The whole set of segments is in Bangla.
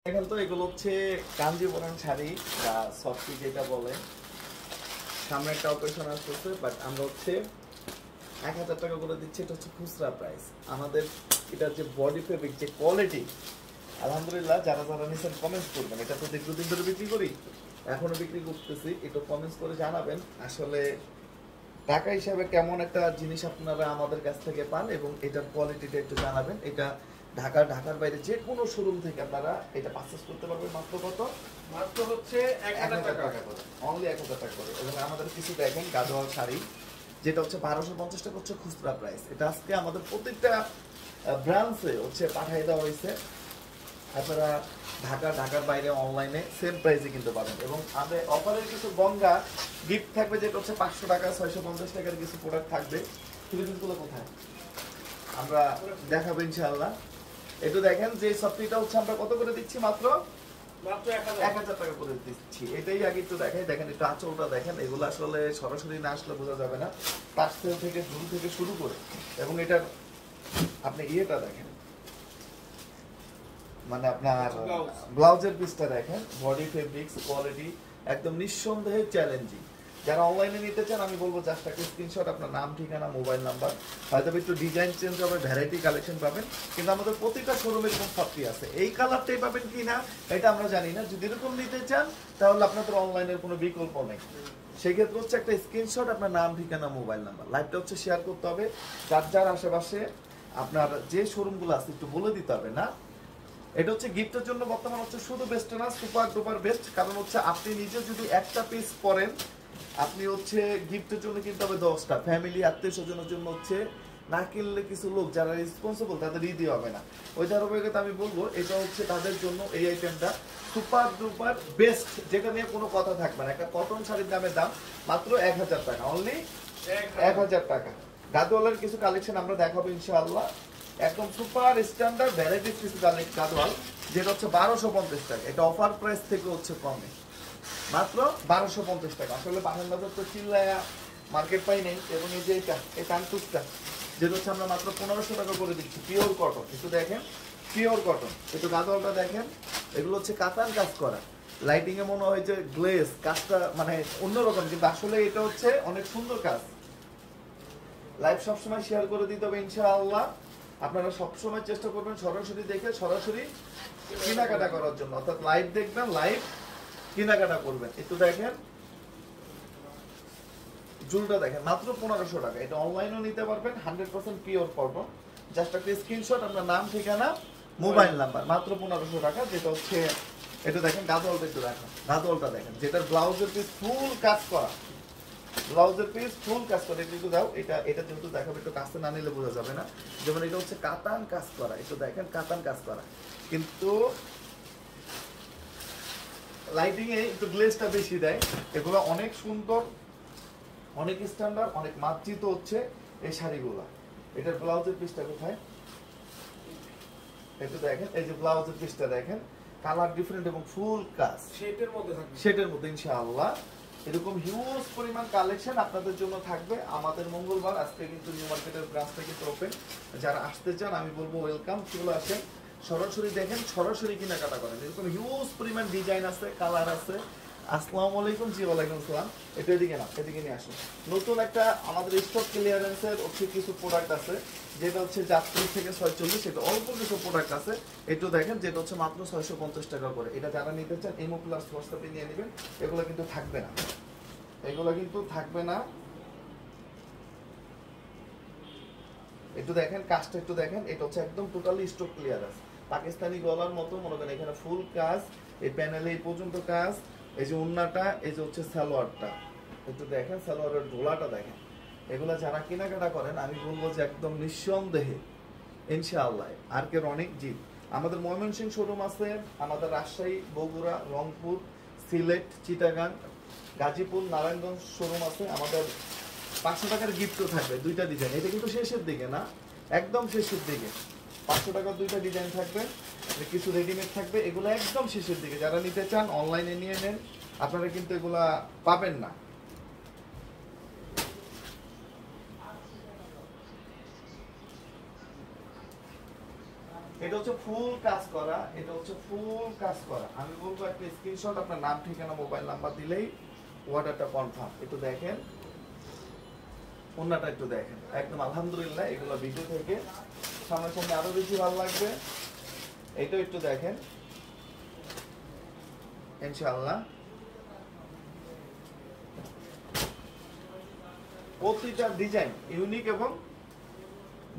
দেখেন তো এগুলো হচ্ছে কাঞ্জিবরম শাড়ি বা সফটি যেটা বলে। সামনে একটা অকেশন আসতেছে, বাট আমরা হচ্ছে 1000 টাকা করে দিচ্ছি। এটা হচ্ছে খুচরা প্রাইস। আমাদের এটা যে বডি ফেব্রিক যে কোয়ালিটি, আলহামদুলিল্লাহ যারা যারা নিছেন কমেন্টস করবেন। এটা তো দীর্ঘদিন ধরে বিক্রি করি, এখনো বিক্রি করতেছি। একটু কমেন্টস করে জানাবেন আসলে টাকা হিসাবে কেমন একটা জিনিস আপনারা আমাদের কাছ থেকে পান এবং এটার কোয়ালিটিটা একটু জানাবেন। এটা ঢাকার বাইরে যে কোনো শোরুম থেকে আপনারা এটা পারচেজ করতে পারবেন মাত্র কত? মাত্র হচ্ছে 1000 টাকা করে, অনলি 1000 টাকা করে। এবং আমাদের কিছু দেখেন গাদোয়াল শাড়ি, যেটা হচ্ছে 1250 টাকা হচ্ছে খুচরা প্রাইস। এটা আজকে আমাদের প্রত্যেকটা ব্রাঞ্চে হচ্ছে পাঠিয়ে দেওয়া হয়েছে। আপনারা ঢাকার বাইরে অনলাইনে সেম প্রাইসে কিনতে পারেন। এবং আমাদের অফারের কিছু গঙ্গা গিফট থাকবে, যেটা হচ্ছে 500 টাকা 650 টাকার কিছু প্রোডাক্ট থাকবে। ফিলিপিনগুলো কোথায় আমরা দেখাবো ইনশাআল্লাহ। একটু দেখেন যে সবটিটা হচ্ছে আমরা কত করে দিচ্ছি? মাত্র 1000 টাকা করে দিচ্ছি। এটাই আগে একটু দেখাই। দেখেন একটু আঁচলটা দেখেন। এগুলো আসলে সরাসরি না আসলে বোঝা যাবে না। পার্সেল থেকে ঝুল থেকে শুরু করে, এবং এটার আপনি ইয়েটা দেখেন, মানে আপনার ব্লাউজের পিসটা দেখেন। বডি ফেব্রিক্স কোয়ালিটি একদম নিঃসন্দেহে চ্যালেঞ্জিং। যারা অনলাইনে নিতে চান আমি বলবো জাস্ট একটা স্ক্রিনশট, আপনার নাম, ঠিকানা, মোবাইল নাম্বার। হয়তো একটু ডিজাইন চেঞ্জ হবে, ভ্যারাইটি কালেকশন পাবেন, কিন্তু আমাদের প্রতিটা শোরুমে এরকম সবটি আছে। এই কালারটাই পাবেন কিনা এটা আমরা জানি না। যদি এরকম নিতে চান তাহলে আপনাদের অনলাইনের কোনো বিকল্প নেই। সেক্ষেত্রে হচ্ছে একটা স্ক্রিনশট, আপনার নাম, ঠিকানা, মোবাইল নাম্বার। লাইভটা হচ্ছে শেয়ার করতে হবে। যার আশেপাশে আপনার যে শোরুমগুলো আছে একটু বলে দিতে হবে না। এটা হচ্ছে গিফটের জন্য বর্তমান হচ্ছে শুধু বেস্ট না, সুপার ডুপার বেস্ট। কারণ হচ্ছে আপনি নিজে যদি একটা পিস পরেন, আপনি হচ্ছে গিফটের জন্য কিনতে হবে 10টা। ফ্যামিলি আত্মীয় স্বজনের জন্য হচ্ছে না কিনলে কিছু লোক যারা রেসপন্সিবল তাদের ঈদই হবে না। ওই ধারাবাহিকতা আমি বলবো এটা হচ্ছে তাদের জন্য এই আইটেমটা সুপার ডুপার বেস্ট, যেটা নিয়ে কোনো কথা থাকবে না। একটা কটন শাড়ির দামের দাম মাত্র 1000 টাকা, অনলি 1000 টাকা। গাদোয়ালের কিছু কালেকশন আমরা দেখাবো ইনশাআল্লাহ। একদম সুপার স্ট্যান্ডার্ড ভ্যারাইটিস কিছু গাদোয়াল, যেটা হচ্ছে 1250 টাকা। এটা অফার প্রাইস থেকে হচ্ছে কমে, মাত্র 1250 টাকা। আসলে বাংলা বাজার তো চিল্লায়া মার্কেট পাই নেই। এবং এই যে এই কানটুসটা, যেটা হচ্ছে আমরা মাত্র 1500 টাকা করে দিচ্ছি। পিওর কটন, একটু দেখেন, পিওর কটন। একটু গাদোয়ালটা দেখেন। এগুলো হচ্ছে কাতান কাজ করা। লাইটিং এ মনে হয় যে গ্লেজ কাজটা মানে অন্যরকম, কিন্তু আসলে এটা হচ্ছে অনেক সুন্দর কাজ। লাইভ সবসময় শেয়ার করে দিতে হবে ইনশাআল্লাহ। আপনারা সবসময় চেষ্টা করবেন সরাসরি দেখে সরাসরি কেনাকাটা করার জন্য, অর্থাৎ লাইভ দেখবেন, লাইভ কেনাকাটা করবেন। একটু দেখেন জুলটা দেখেন, মাত্র 1500 টাকা। এটা অনলাইনেও নিতে পারবেন, 100% পিওর কটন। জাস্ট একটা স্ক্রিনশট, আপনার নাম, ঠিকানা, মোবাইল নাম্বার, মাত্র 1500 টাকা। যেটা হচ্ছে এটা দেখেন গাদোয়ালটা একটু দেখেন, গাদোয়ালটা দেখেন, যেটার ব্লাউজের পিস ফুল কাজ করা। ব্লাউজের পিস ফুল কাজ করে একটু দাও। এটা যেহেতু দেখাবো, একটু কাছে না নিলে বোঝা যাবে না। যেমন এটা হচ্ছে কাতান কাজ করা, একটু দেখেন কাতান কাজ করা, কিন্তু লাইটিং এ একটু গ্লেজটা বেশি দেয়। এগুলো অনেক সুন্দর, অনেক স্ট্যান্ডার্ড, অনেক মার্জিত হচ্ছে এই শাড়িগুলো। এটার ব্লাউজের পিসটা কোথায় একটু দেখেন। এই যে ব্লাউজের পিসটা দেখেন, কালার ডিফারেন্ট এবং ফুল কাজ সেটের মধ্যে থাকবে। সেটের মধ্যে ইনশাআল্লাহ। এরকম হিউজ পরিমাণ কালেকশন আপনাদের জন্য থাকবে আমাদের মঙ্গলবার। আজকে কিন্তু নিউ মার্কেটের ব্রাঞ্চটা কিন্তু ওপেন। যারা আসতে চান আমি বলবো ওয়েলকাম, চলে আসেন, সরাসরি দেখেন, সরাসরি কেনাকাটা করেন। এরকম হিউজ পরিমাণ ডিজাইন আছে, কালার আছে। আসসালামু আলাইকুম। জি ওয়ালাইকুম আসসালাম। এটা এদিকে না, এদিকে নিয়ে আসুন। নতুন একটা আমাদের স্টক ক্লিয়ারেন্সের হচ্ছে কিছু প্রোডাক্ট আছে, যেটা হচ্ছে 40 থেকে 46। এটা অল্প কিছু প্রোডাক্ট আছে, একটু দেখেন, যেটা হচ্ছে মাত্র 650 টাকা করে। এটা যারা নিতে চান এমো প্লাস হোয়াটসঅ্যাপে নিয়ে নেবেন। এগুলো কিন্তু থাকবে না, এগুলো কিন্তু থাকবে না। একটু দেখেন কাজটা, একটু দেখেন। এটা হচ্ছে একদম টোটালি স্টক ক্লিয়ারেন্স, পাকিস্তানি গলার মতো মনে করেন। এখানে ফুল কাজ, এই প্যানেলে এই পর্যন্ত কাজ। এই যে ওন্নাটা, এই যে হচ্ছে সালোয়ারটা, একটু দেখেন সালোয়ারের ঢোলাটা দেখেন। এগুলা যারা কেনাকাটা করেন আমি বলবো যে একদম নিঃসন্দেহে ইনশাআল্লাহ। আর কে অনেক জিপ আমাদের ময়মনসিংহ শোরুম আছে, আমাদের রাজশাহী, বগুড়া, রংপুর, সিলেট, চিটাগাং, গাজীপুর, নারায়ণগঞ্জ শোরুম আছে। আমাদের 500 টাকার গিফটও থাকবে, দুইটা ডিজাইন। এটা কিন্তু শেষের দিকে না, একদম শেষের দিকে 500 টাকার দুইটা ডিজাইন থাকবে, কিছু রেডিমেড থাকবে। এগুলো একদম শেষের দিকে। যারা নিতে চান অনলাইনে নিয়ে নেন, আপনারা কিন্তু এগুলা পাবেন না। এটা হচ্ছে ফুল কাজ করা, এটা হচ্ছে ফুল কাজ করা। আমি বলবো একটা স্ক্রিনশট আপনার নাম ঠিকানা মোবাইল নাম্বার দিলেই অর্ডারটা কনফার্ম। একটু দেখেন ওন্নাটা, একটু দেখেন একদম আলহামদুলিল্লাহ। এগুলো ভিডিও থেকে সামনাসামনি আরো বেশি ভালো লাগবে। এইটাও একটু দেখেন ইনশাআল্লাহ। প্রতিটা ডিজাইন ইউনিক এবং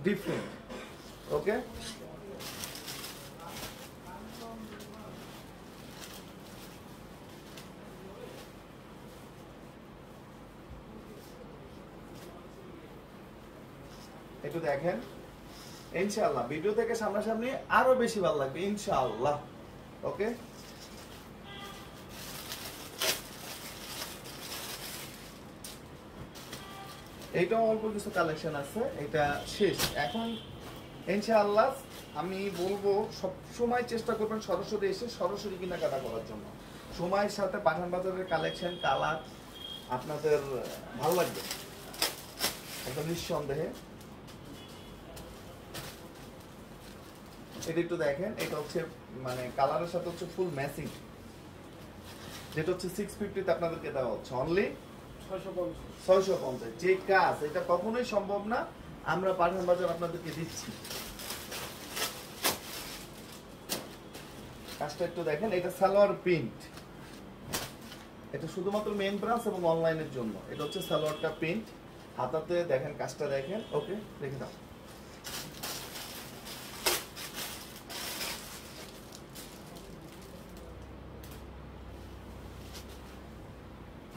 ডিফারেন্ট। ওকে, একটু দেখেন ইনশাআল্লাহ। ভিডিও থেকে সামনাসামনি আরো বেশি ভালো লাগবে ইনশাআল্লাহ। ওকে, এইটাও অল্প কিছু কালেকশন আছে, এটা শেষ এখন ইনশাআল্লাহ। আমি বলবো সব সময় চেষ্টা করবেন সরাসরি এসে সরাসরি কেনাকাটা করার জন্য। সময়ের সাথে পাঠান বাজারের কালেকশন কালার আপনাদের ভালো লাগবে একদম নিঃসন্দেহে। এটা একটু দেখেন, এটা হচ্ছে মানে কালারের সাথে হচ্ছে ফুল ম্যাচিং, যেটা হচ্ছে 650 তে আপনাদেরকে দেওয়া হচ্ছে অনলি 650। যে কাজ এটা কখনোই সম্ভব না, আমরা পাঠান বাজার আপনাদেরকে দিচ্ছি। কাজটা একটু দেখেন, এটা সালোয়ার প্রিন্ট, এটা শুধুমাত্র মেইন ব্রাঞ্চ এবং অনলাইনের জন্য। এটা হচ্ছে সালোয়ারটা প্রিন্ট, হাতাতে দেখেন কাজটা দেখেন। ওকে, দেখে দাও।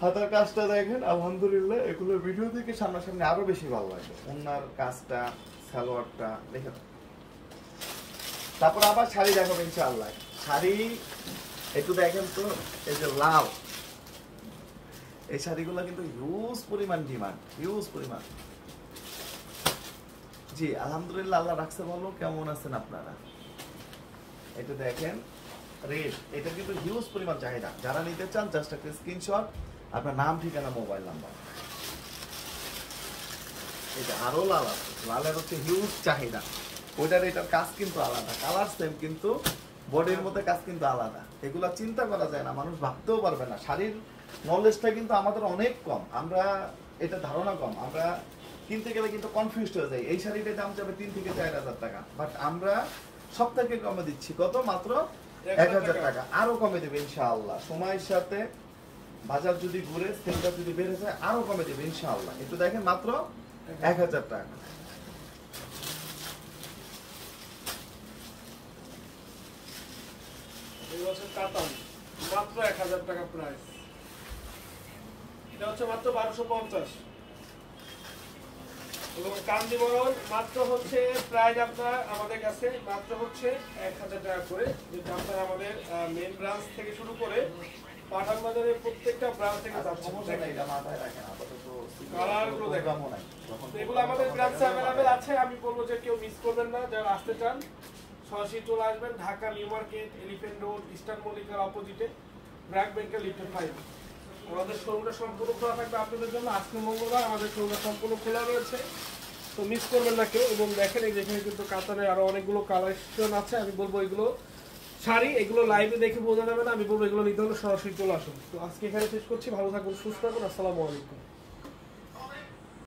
হাতার কাজটা দেখেন আলহামদুলিল্লাহ। এগুলো ভিডিও থেকে সামনাসামনি আরো বেশি ভালো লাগে। ওনার কাজটা, সালোয়ারটা দেখে দাও। তারপর আবার শাড়ি দেখাবো ইনশাআল্লাহ। শাড়ি একটু দেখেন তো, এই যে লাল, এই শাড়িগুলো কিন্তু হিউজ পরিমাণ ডিমান্ড, হিউজ পরিমাণ। জি আলহামদুলিল্লাহ, আল্লাহ রাখছে ভালো। কেমন আছেন আপনারা? এটা দেখেন রেড, এটা কিন্তু হিউজ পরিমাণ চাহিদা। যারা নিতে চান জাস্ট একটা স্ক্রিনশট, আপনার নাম ঠিকানা মোবাইল নাম্বার। এটা আরো লাল আছে, লালের হচ্ছে হিউজ চাহিদা। ওইটার এটার কাজ কিন্তু আলাদা, কালার সেম কিন্তু বডির মধ্যে কাজ কিন্তু আলাদা। এগুলা চিন্তা করা যায় না, মানুষ ভাবতেও পারবে না। শাড়ির নলেজটা কিন্তু আমাদের অনেক কম, আমরা এটা ধারণা কম। আমরা কিনতে গেলে কিন্তু কনফিউজড হয়ে যাই। এই শাড়িটার দাম যাবে 3 থেকে 4,000 টাকা, বাট আমরা সব থেকে কমে দিচ্ছি। কত? মাত্র 1,000 টাকা। আরো কমে দেবে ইনশাআল্লাহ। সময়ের সাথে বাজার যদি ঘুরে, সেলটা যদি বেড়ে যায়, আরো কমে দেবে ইনশাআল্লাহ। একটু দেখেন মাত্র 1,000 টাকা। কাতান মাত্র 1,000 টাকা প্রাইস। এটা হচ্ছে মাত্র 1250। এবং কাঞ্জিবরম মাত্র হচ্ছে প্রাইস আপনার আমাদের কাছে মাত্র হচ্ছে 1,000 টাকা করে, যেটা আপনার আমাদের মেইন ব্রাঞ্চ থেকে শুরু করে পাঠান বাজারের প্রত্যেকটা ব্রাঞ্চ থেকে যাচ্ছে। কালারগুলো দেখাবো না, এগুলো আমাদের ব্রাঞ্চে অ্যাভেলেবেল আছে। আমি বলবো যে কেউ মিস করবেন না, যারা আসতে চান সরাসরি চলে আসবেন। Dhaka New Market, Elephant Road, Eastern মল্লিকার অপোজিটে ব্র্যাক ব্যাংকের লিফটের 5। আমাদের শোরুমটা সম্পূর্ণ খোলা থাকবে আপনাদের জন্য। আজকে মঙ্গলবার আমাদের শোরুমটা সম্পূর্ণ খোলা রয়েছে, তো মিস করবেন না কেউ। এবং দেখেন এই যেখানে কিন্তু কাতানের আরো অনেকগুলো কালেকশন আছে। আমি বলবো এগুলো শাড়ি, এগুলো লাইভে দেখে বোঝা যাবে না। আমি বলবো এগুলো নিতে হলে সরাসরি চলে আসুন। তো আজকে এখানে শেষ করছি। ভালো থাকুন, সুস্থ থাকুন। আসসালামু আলাইকুম।